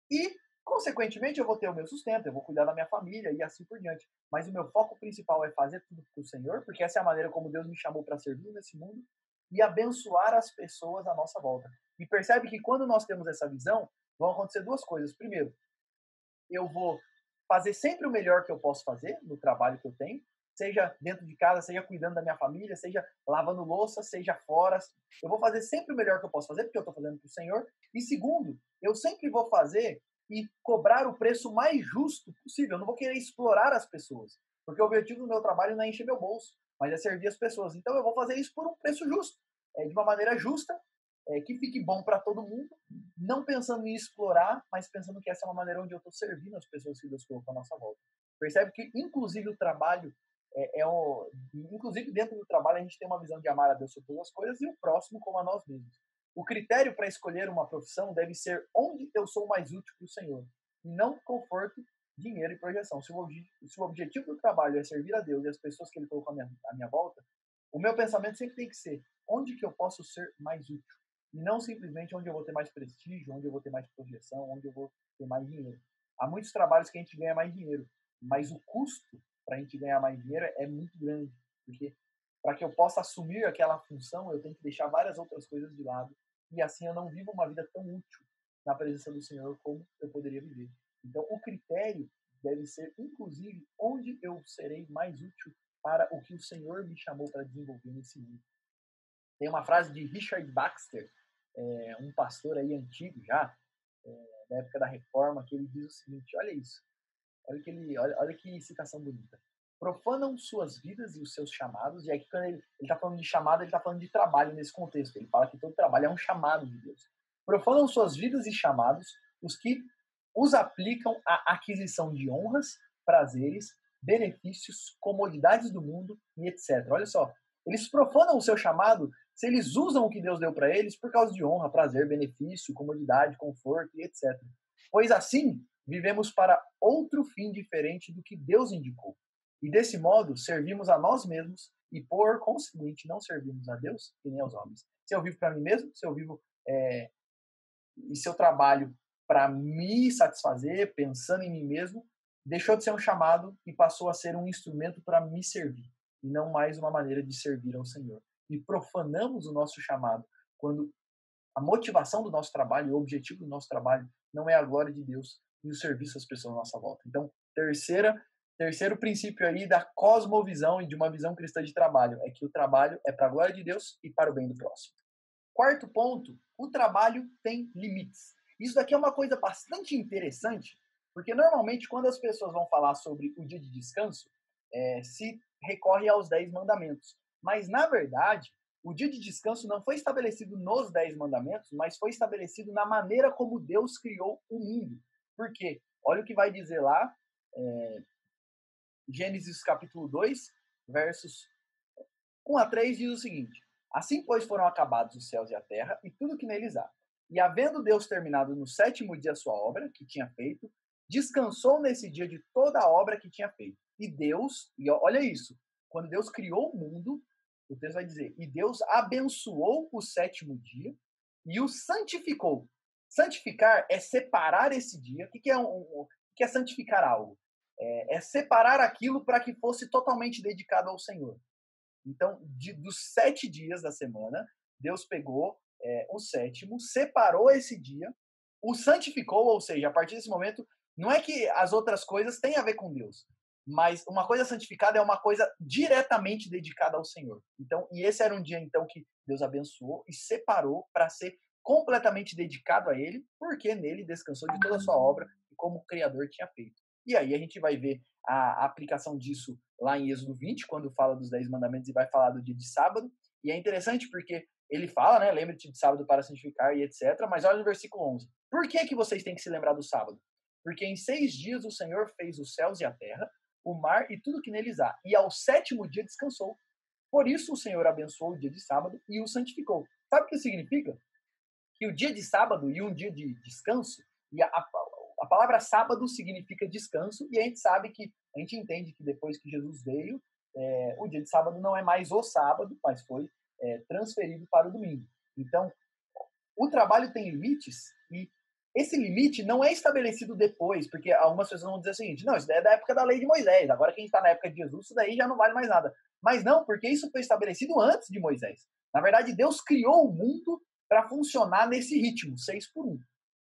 E, consequentemente, eu vou ter o meu sustento, eu vou cuidar da minha família e assim por diante. Mas o meu foco principal é fazer tudo para o Senhor, porque essa é a maneira como Deus me chamou para servir nesse mundo e abençoar as pessoas à nossa volta. E percebe que quando nós temos essa visão, vão acontecer 2 coisas. Primeiro, eu vou fazer sempre o melhor que eu posso fazer no trabalho que eu tenho, seja dentro de casa, seja cuidando da minha família, seja lavando louça, seja fora. Eu vou fazer sempre o melhor que eu posso fazer, porque eu estou fazendo para o Senhor. E segundo, eu sempre vou fazer e cobrar o preço mais justo possível. Eu não vou querer explorar as pessoas, porque o objetivo do meu trabalho não é encher meu bolso, mas é servir as pessoas. Então eu vou fazer isso por um preço justo, de uma maneira justa, que fique bom para todo mundo, não pensando em explorar, mas pensando que essa é uma maneira onde eu estou servindo as pessoas que Deus colocou à nossa volta. Percebe que, inclusive, o trabalho inclusive, dentro do trabalho, a gente tem uma visão de amar a Deus sobre todas as coisas e o próximo como a nós mesmos. O critério para escolher uma profissão deve ser onde eu sou mais útil para o Senhor, e não conforto, dinheiro e projeção. Se o objetivo do trabalho é servir a Deus e as pessoas que Ele colocou à minha volta, o meu pensamento sempre tem que ser: onde que eu posso ser mais útil? E não simplesmente onde eu vou ter mais prestígio, onde eu vou ter mais projeção, onde eu vou ter mais dinheiro. Há muitos trabalhos que a gente ganha mais dinheiro, mas o custo para a gente ganhar mais dinheiro é muito grande, porque para que eu possa assumir aquela função, eu tenho que deixar várias outras coisas de lado. E assim eu não vivo uma vida tão útil na presença do Senhor como eu poderia viver. Então, o critério deve ser, inclusive, onde eu serei mais útil para o que o Senhor me chamou para desenvolver nesse mundo. Tem uma frase de Richard Baxter, um pastor aí antigo já, na época da Reforma, que ele diz o seguinte: olha isso, olha que citação bonita. Profanam suas vidas e os seus chamados, e aqui quando ele está falando de chamado, ele está falando de trabalho nesse contexto. Ele fala que todo trabalho é um chamado de Deus. Profanam suas vidas e chamados os que os aplicam à aquisição de honras, prazeres, benefícios, comodidades do mundo e etc. Olha só, eles profanam o seu chamado se eles usam o que Deus deu para eles por causa de honra, prazer, benefício, comodidade, conforto e etc. Pois assim, vivemos para outro fim diferente do que Deus indicou. E desse modo, servimos a nós mesmos e, por conseguinte, não servimos a Deus e nem aos homens. Se eu vivo para mim mesmo, se eu vivo e se eu trabalho para me satisfazer, pensando em mim mesmo, deixou de ser um chamado e passou a ser um instrumento para me servir, e não mais uma maneira de servir ao Senhor. E profanamos o nosso chamado quando a motivação do nosso trabalho, o objetivo do nosso trabalho não é a glória de Deus e o serviço às pessoas à nossa volta. Então, terceiro princípio aí da cosmovisão e de uma visão cristã de trabalho é que o trabalho é para a glória de Deus e para o bem do próximo. Quarto ponto, o trabalho tem limites. Isso daqui é uma coisa bastante interessante, porque normalmente quando as pessoas vão falar sobre o dia de descanso, se recorre aos 10 mandamentos. Mas, na verdade, o dia de descanso não foi estabelecido nos 10 mandamentos, mas foi estabelecido na maneira como Deus criou o mundo. Por quê? Olha o que vai dizer lá, Gênesis capítulo 2, versos 1 a 3, diz o seguinte: assim, pois, foram acabados os céus e a terra e tudo que neles há. E havendo Deus terminado no sétimo dia a sua obra, que tinha feito, descansou nesse dia de toda a obra que tinha feito. E Deus, e olha isso, quando Deus criou o mundo, o texto vai dizer, e Deus abençoou o sétimo dia e o santificou. Santificar é separar esse dia. O que é santificar algo? É separar aquilo para que fosse totalmente dedicado ao Senhor. Então, dos 7 dias da semana, Deus pegou o sétimo, separou esse dia, o santificou, ou seja, a partir desse momento, não é que as outras coisas têm a ver com Deus, mas uma coisa santificada é uma coisa diretamente dedicada ao Senhor. Então, e esse era um dia, então, que Deus abençoou e separou para ser completamente dedicado a Ele, porque nele descansou de toda a sua obra e como o Criador tinha feito. E aí a gente vai ver a aplicação disso lá em Êxodo 20, quando fala dos 10 mandamentos e vai falar do dia de sábado. E é interessante porque ele fala, né, lembre-te de sábado para santificar e etc. Mas olha no versículo 11. Por que vocês têm que se lembrar do sábado? Porque em 6 dias o Senhor fez os céus e a terra, o mar e tudo que neles há. E ao 7º dia descansou. Por isso o Senhor abençoou o dia de sábado e o santificou. Sabe o que significa? Que o dia de sábado e um dia de descanso, e a palavra sábado significa descanso, e a gente entende que depois que Jesus veio, o dia de sábado não é mais o sábado, mas foi transferido para o domingo. Então, o trabalho tem limites, e esse limite não é estabelecido depois, porque algumas pessoas vão dizer o seguinte: não, isso daí é da época da lei de Moisés, agora que a gente está na época de Jesus, isso daí já não vale mais nada. Mas não, porque isso foi estabelecido antes de Moisés. Na verdade, Deus criou o mundo para funcionar nesse ritmo, 6 por 1.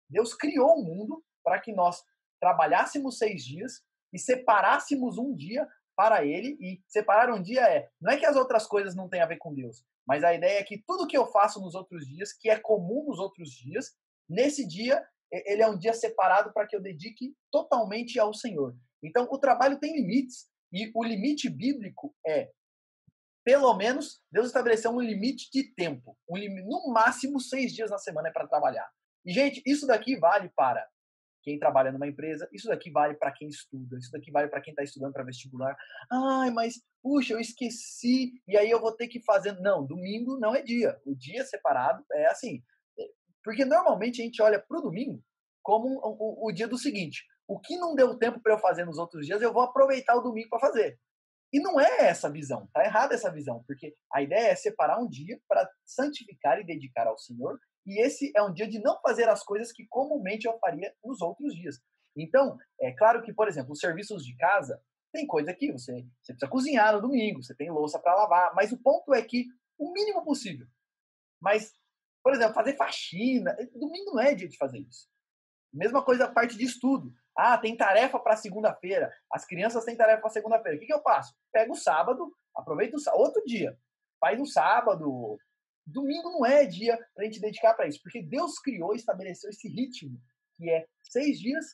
Deus criou o mundo para que nós trabalhássemos 6 dias e separássemos um dia para Ele. E separar um dia não é que as outras coisas não têm a ver com Deus, mas a ideia é que tudo que eu faço nos outros dias, que é comum nos outros dias, nesse dia, ele é um dia separado para que eu dedique totalmente ao Senhor. Então, o trabalho tem limites, e o limite bíblico pelo menos, Deus estabeleceu um limite de tempo. No máximo 6 dias na semana é para trabalhar. E, gente, isso daqui vale para quem trabalha numa empresa, isso daqui vale para quem estuda, isso daqui vale para quem está estudando para vestibular. Ai, mas, puxa, eu esqueci, e aí eu vou ter que fazer. Não, domingo não é dia. O dia separado é assim. Porque normalmente a gente olha para o domingo como o dia do seguinte: o que não deu tempo para eu fazer nos outros dias, eu vou aproveitar o domingo para fazer. E não é essa a visão, tá errada essa visão, porque a ideia é separar um dia para santificar e dedicar ao Senhor, e esse é um dia de não fazer as coisas que comumente eu faria nos outros dias. Então, é claro que, por exemplo, os serviços de casa, Tem coisa que você precisa cozinhar no domingo, você tem louça para lavar, mas o ponto é que o mínimo possível. Mas, por exemplo, fazer faxina, domingo não é dia de fazer isso. Mesma coisa a parte de estudo. Ah, tem tarefa para segunda-feira. As crianças têm tarefa para segunda-feira. O que eu faço? Pego o sábado, aproveito o sábado, outro dia. Faz no sábado. Domingo não é dia para a gente dedicar para isso, porque Deus criou e estabeleceu esse ritmo, que é 6 dias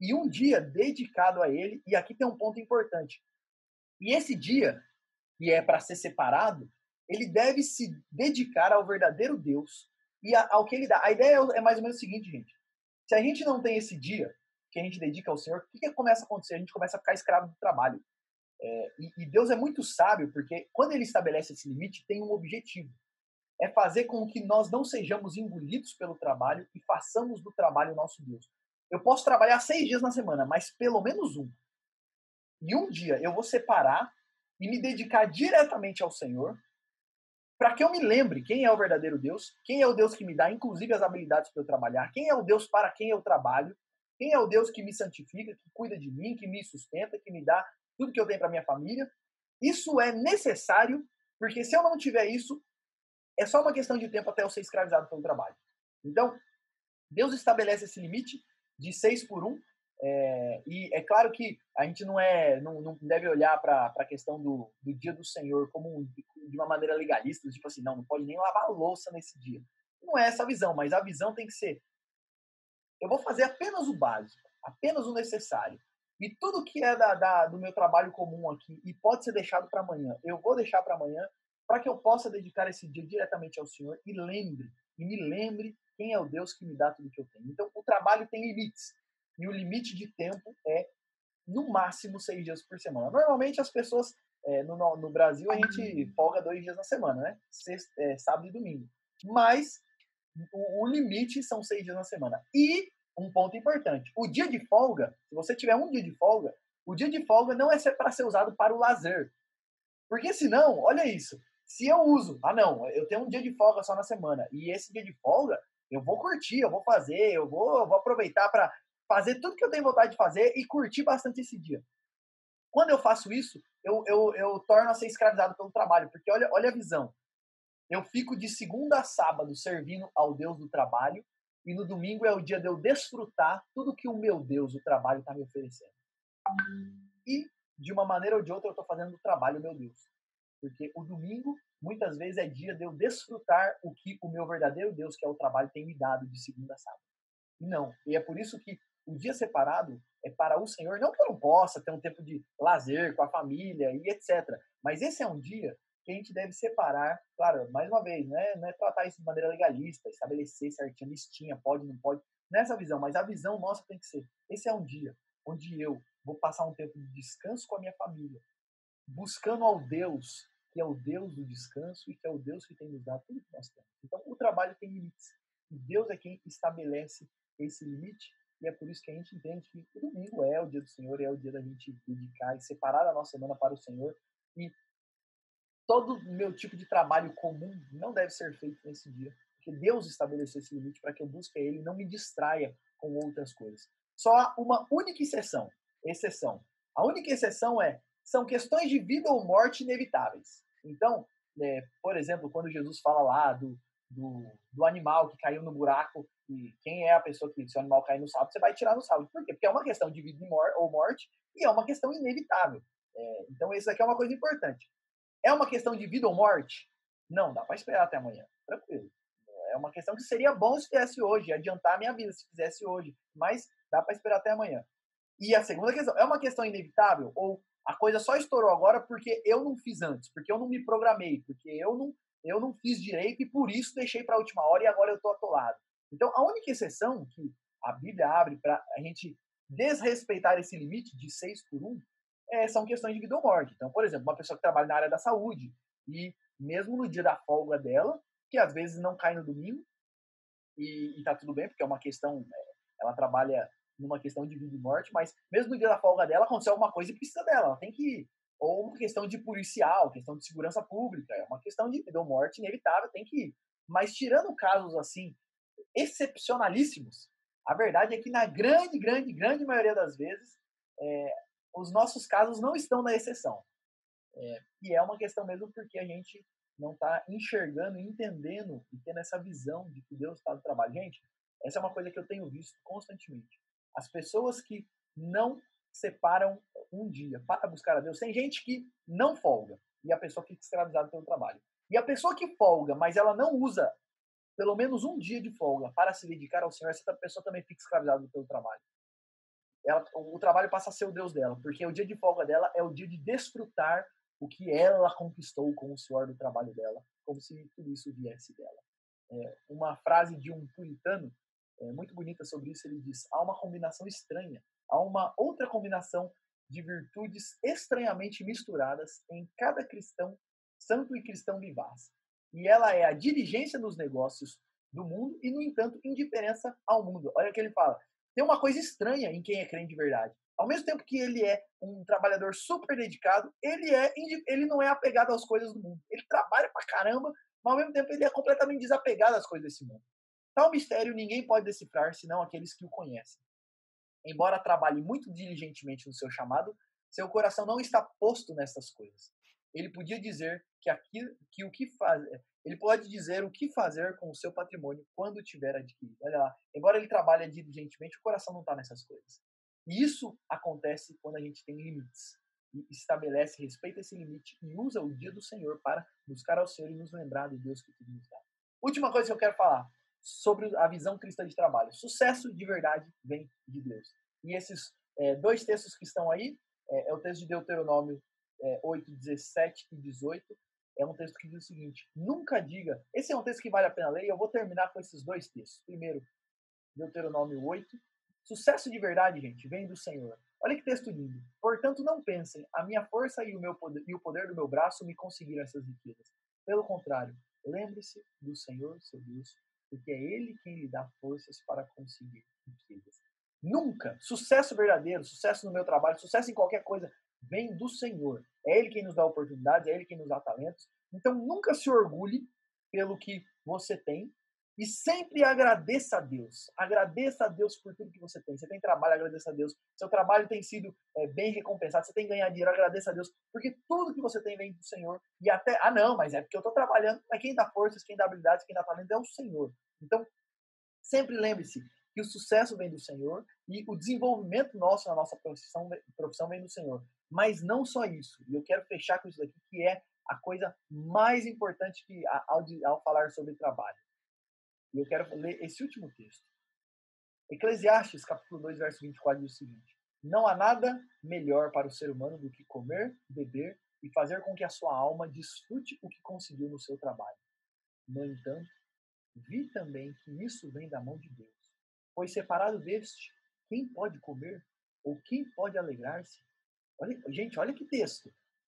e um dia dedicado a Ele. E aqui tem um ponto importante. E esse dia, que é para ser separado, ele deve se dedicar ao verdadeiro Deus e ao que ele dá. A ideia é mais ou menos o seguinte, gente. Se a gente não tem esse dia que a gente dedica ao Senhor, o que começa a acontecer? A gente começa a ficar escravo do trabalho. E Deus é muito sábio, porque quando ele estabelece esse limite, tem um objetivo. É fazer com que nós não sejamos engolidos pelo trabalho e façamos do trabalho o nosso Deus. Eu posso trabalhar 6 dias na semana, mas pelo menos um. E um dia eu vou separar e me dedicar diretamente ao Senhor, para que eu me lembre quem é o verdadeiro Deus, quem é o Deus que me dá, inclusive, as habilidades para eu trabalhar, quem é o Deus para quem eu trabalho, quem é o Deus que me santifica, que cuida de mim, que me sustenta, que me dá tudo que eu tenho para minha família. Isso é necessário, porque se eu não tiver isso, é só uma questão de tempo até eu ser escravizado pelo trabalho. Então, Deus estabelece esse limite de 6 por 1. E é claro que a gente não deve olhar para a questão do dia do Senhor como de uma maneira legalista, tipo assim, não pode nem lavar a louça nesse dia. Não é essa a visão, mas a visão tem que ser: eu vou fazer apenas o básico, apenas o necessário. E tudo que é do meu trabalho comum aqui e pode ser deixado para amanhã, eu vou deixar para amanhã, para que eu possa dedicar esse dia diretamente ao Senhor e me lembre quem é o Deus que me dá tudo que eu tenho. Então, o trabalho tem limites. E o limite de tempo é, no máximo, 6 dias por semana. Normalmente, as pessoas, no Brasil, a gente folga 2 dias na semana, né? Sábado e domingo. Mas o limite são 6 dias na semana. E um ponto importante: o dia de folga, se você tiver um dia de folga, o dia de folga não é para ser usado para o lazer. Porque senão, olha isso, se eu uso, não, eu tenho um dia de folga só na semana, e esse dia de folga eu vou curtir, eu vou fazer, eu vou aproveitar para fazer tudo que eu tenho vontade de fazer e curtir bastante esse dia. Quando eu faço isso, eu torno a ser escravizado pelo trabalho, porque olha a visão. Eu fico de segunda a sábado servindo ao Deus do trabalho, e no domingo é o dia de eu desfrutar tudo que o meu Deus, o trabalho, está me oferecendo. E, de uma maneira ou de outra, eu estou fazendo do trabalho meu Deus. Porque o domingo, muitas vezes, é dia de eu desfrutar o que o meu verdadeiro Deus, que é o trabalho, tem me dado de segunda a sábado. E não. E é por isso que o dia separado é para o Senhor, não que eu não possa ter um tempo de lazer com a família e etc. Mas esse é um dia que a gente deve separar, claro, mais uma vez, não é tratar isso de maneira legalista, estabelecer certinho, listinha, pode, não pode, nessa visão, mas a visão nossa tem que ser: esse é um dia onde eu vou passar um tempo de descanso com a minha família, buscando ao Deus, que é o Deus do descanso e que é o Deus que tem nos dado tudo que nós temos. Então, o trabalho tem limites. E Deus é quem estabelece esse limite, e é por isso que a gente entende que o domingo é o dia do Senhor, é o dia da gente dedicar e separar a nossa semana para o Senhor. E todo meu tipo de trabalho comum não deve ser feito nesse dia, porque Deus estabeleceu esse limite para que eu busque Ele e não me distraia com outras coisas. Só há uma única exceção. A única exceção são questões de vida ou morte inevitáveis. Então, por exemplo, quando Jesus fala lá do animal que caiu no buraco, e quem é a pessoa que, se o animal cair no sábado, você vai tirar no sábado. Por quê? Porque é uma questão de vida ou morte, e é uma questão inevitável. Então, isso aqui é uma coisa importante. É uma questão de vida ou morte? Não, dá para esperar até amanhã. Tranquilo. É uma questão que seria bom se fizesse hoje, adiantar a minha vida se fizesse hoje, mas dá para esperar até amanhã. E a segunda questão: é uma questão inevitável ou a coisa só estourou agora porque eu não fiz antes, porque eu não me programei, porque eu não fiz direito e por isso deixei para a última hora e agora eu estou atolado. Então, a única exceção que a Bíblia abre para a gente desrespeitar esse limite de 6 por 1 são questões de vida ou morte. Então, por exemplo, uma pessoa que trabalha na área da saúde e mesmo no dia da folga dela, que às vezes não cai no domingo, e tá tudo bem, porque é uma questão, ela trabalha numa questão de vida e morte, mas mesmo no dia da folga dela, aconteceu alguma coisa e precisa dela, ela tem que ir. Ou uma questão de policial, questão de segurança pública, é uma questão de vida ou morte inevitável, tem que ir. Mas tirando casos assim, excepcionalíssimos, a verdade é que na grande maioria das vezes, os nossos casos não estão na exceção. E é uma questão mesmo porque a gente não está enxergando, entendendo e tendo essa visão de que Deus está no trabalho. Gente, essa é uma coisa que eu tenho visto constantemente. As pessoas que não separam um dia para buscar a Deus, tem gente que não folga e a pessoa fica escravizada pelo trabalho. E a pessoa que folga, mas ela não usa pelo menos um dia de folga para se dedicar ao Senhor, essa pessoa também fica escravizada pelo trabalho. O trabalho passa a ser o Deus dela, porque o dia de folga dela é o dia de desfrutar o que ela conquistou com o suor do trabalho dela, como se tudo isso viesse dela. Uma frase de um puritano muito bonita sobre isso, ele diz: há uma combinação estranha, há uma outra combinação de virtudes estranhamente misturadas em cada cristão santo e cristão vivaz. E ela é a diligência nos negócios do mundo e, no entanto, indiferença ao mundo. Olha o que ele fala. Tem uma coisa estranha em quem é crente de verdade. Ao mesmo tempo que ele é um trabalhador super dedicado, ele não é apegado às coisas do mundo. Ele trabalha pra caramba, mas ao mesmo tempo ele é completamente desapegado às coisas desse mundo. Tal mistério ninguém pode decifrar senão aqueles que o conhecem. Embora trabalhe muito diligentemente no seu chamado, seu coração não está posto nessas coisas. Ele podia dizer que o que faz, ele pode dizer o que fazer com o seu patrimônio quando tiver adquirido. Olha lá, embora ele trabalhe diligentemente, o coração não está nessas coisas. E isso acontece quando a gente tem limites. E estabelece, respeita esse limite e usa o dia do Senhor para buscar ao Senhor e nos lembrar do Deus que tudo nos dá. Última coisa que eu quero falar sobre a visão cristã de trabalho. Sucesso de verdade vem de Deus. E esses dois textos que estão aí, é o texto de Deuteronômio 8, 17 e 18, é um texto que diz o seguinte: nunca diga, esse é um texto que vale a pena ler, e eu vou terminar com esses dois textos. Primeiro, Deuteronômio 8, sucesso de verdade, gente, vem do Senhor. Olha que texto lindo. Portanto, não pensem, a minha força e o poder do meu braço me conseguiram essas riquezas. Pelo contrário, lembre-se do Senhor, seu Deus, porque é Ele quem lhe dá forças para conseguir riquezas. Nunca, sucesso verdadeiro, sucesso no meu trabalho, sucesso em qualquer coisa, vem do Senhor. É Ele quem nos dá oportunidades, é Ele quem nos dá talentos. Então, nunca se orgulhe pelo que você tem, e sempre agradeça a Deus. Agradeça a Deus por tudo que você tem. Você tem trabalho, agradeça a Deus. Seu trabalho tem sido bem recompensado. Você tem ganhado dinheiro, agradeça a Deus. Porque tudo que você tem vem do Senhor. E até, não, mas é porque eu estou trabalhando. Mas quem dá forças, quem dá habilidades, quem dá talento é o Senhor. Então, sempre lembre-se que o sucesso vem do Senhor e o desenvolvimento nosso na nossa profissão vem do Senhor. Mas não só isso. E eu quero fechar com isso daqui, que é a coisa mais importante que, ao falar sobre trabalho. E eu quero ler esse último texto. Eclesiastes, capítulo 2, verso 24, diz o seguinte: não há nada melhor para o ser humano do que comer, beber e fazer com que a sua alma desfrute o que conseguiu no seu trabalho. No entanto, vi também que isso vem da mão de Deus. Pois separado deste, quem pode comer? Ou quem pode alegrar-se? Gente, olha que texto.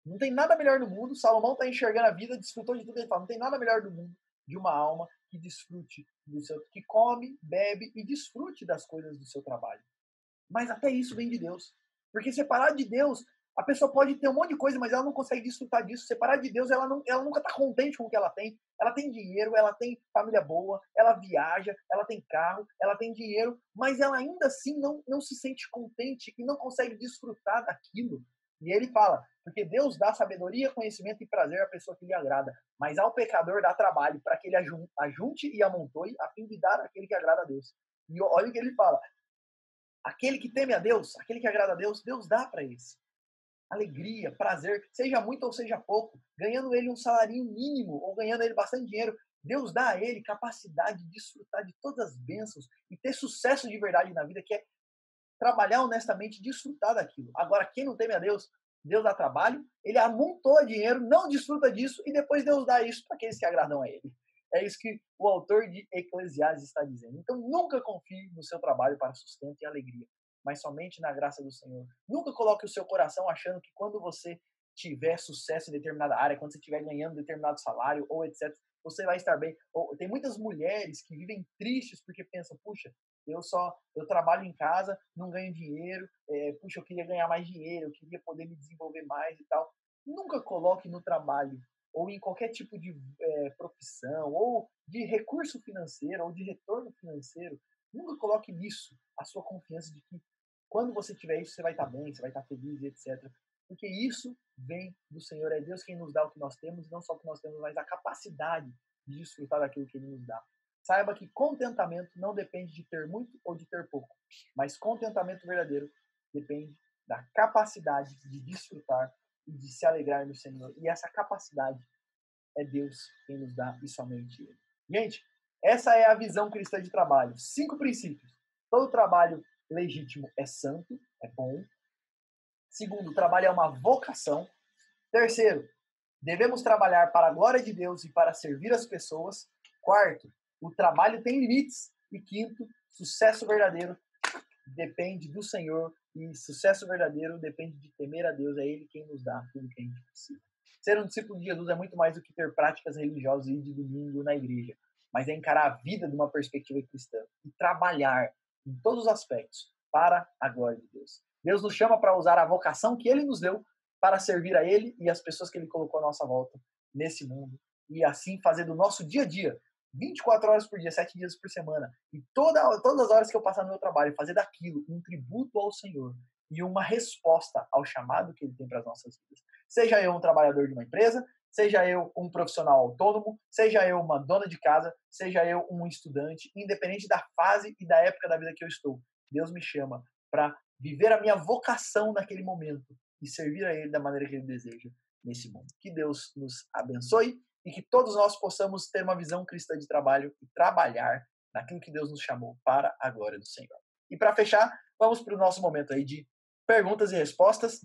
Não tem nada melhor no mundo. Salomão está enxergando a vida, desfrutou de tudo. Ele fala, não tem nada melhor do mundo de uma alma que desfrute do seu, que come, bebe e desfrute das coisas do seu trabalho. Mas até isso vem de Deus. Porque separado de Deus, a pessoa pode ter um monte de coisa, mas ela não consegue desfrutar disso. Separado de Deus, ela nunca está contente com o que ela tem. Ela tem dinheiro, ela tem família boa, ela viaja, ela tem carro, ela tem dinheiro, mas ela ainda assim não se sente contente e não consegue desfrutar daquilo. E ele fala, porque Deus dá sabedoria, conhecimento e prazer à pessoa que lhe agrada, mas ao pecador dá trabalho para que ele ajunte e amontoe a fim de dar àquele que agrada a Deus. E olha o que ele fala, aquele que teme a Deus, aquele que agrada a Deus, Deus dá para esse. Alegria, prazer, seja muito ou seja pouco, ganhando ele um salário mínimo ou ganhando ele bastante dinheiro, Deus dá a ele capacidade de desfrutar de todas as bênçãos e ter sucesso de verdade na vida, que é trabalhar honestamente e desfrutar daquilo. Agora, quem não teme a Deus, Deus dá trabalho, ele amontoa dinheiro, não desfruta disso e depois Deus dá isso para aqueles que agradam a ele. É isso que o autor de Eclesiastes está dizendo. Então, nunca confie no seu trabalho para sustento e alegria, mas somente na graça do Senhor. Nunca coloque o seu coração achando que quando você tiver sucesso em determinada área, quando você estiver ganhando determinado salário ou etc., você vai estar bem. Tem muitas mulheres que vivem tristes porque pensam, puxa, eu trabalho em casa, não ganho dinheiro, puxa, eu queria ganhar mais dinheiro, eu queria poder me desenvolver mais e tal. Nunca coloque no trabalho ou em qualquer tipo de profissão, ou de recurso financeiro, ou de retorno financeiro, nunca coloque nisso a sua confiança de que quando você tiver isso, você vai estar bem, você vai estar feliz, etc. Porque isso vem do Senhor. É Deus quem nos dá o que nós temos, não só o que nós temos, mas a capacidade de desfrutar daquilo que Ele nos dá. Saiba que contentamento não depende de ter muito ou de ter pouco, mas contentamento verdadeiro depende da capacidade de desfrutar e de se alegrar no Senhor. E essa capacidade é Deus quem nos dá e somente Ele. Gente, essa é a visão cristã de trabalho. 5 princípios. Todo trabalho legítimo é santo, é bom. Segundo, o trabalho é uma vocação. Terceiro, devemos trabalhar para a glória de Deus e para servir as pessoas. Quarto, o trabalho tem limites. E quinto, sucesso verdadeiro depende do Senhor e sucesso verdadeiro depende de temer a Deus. É Ele quem nos dá tudo que a gente precisa. Ser um discípulo de Jesus é muito mais do que ter práticas religiosas e ir de domingo na igreja, mas é encarar a vida de uma perspectiva cristã e trabalhar em todos os aspectos para a glória de Deus. Deus nos chama para usar a vocação que Ele nos deu para servir a Ele e as pessoas que Ele colocou à nossa volta nesse mundo e assim fazer do nosso dia a dia 24 horas por dia, 7 dias por semana, e todas as horas que eu passar no meu trabalho, fazer daquilo um tributo ao Senhor e uma resposta ao chamado que Ele tem para as nossas vidas. Seja eu um trabalhador de uma empresa, seja eu um profissional autônomo, seja eu uma dona de casa, seja eu um estudante, independente da fase e da época da vida que eu estou, Deus me chama para viver a minha vocação naquele momento e servir a Ele da maneira que Ele deseja nesse mundo. Que Deus nos abençoe e que todos nós possamos ter uma visão cristã de trabalho e trabalhar naquilo que Deus nos chamou para a glória do Senhor. E para fechar, vamos para o nosso momento aí de perguntas e respostas.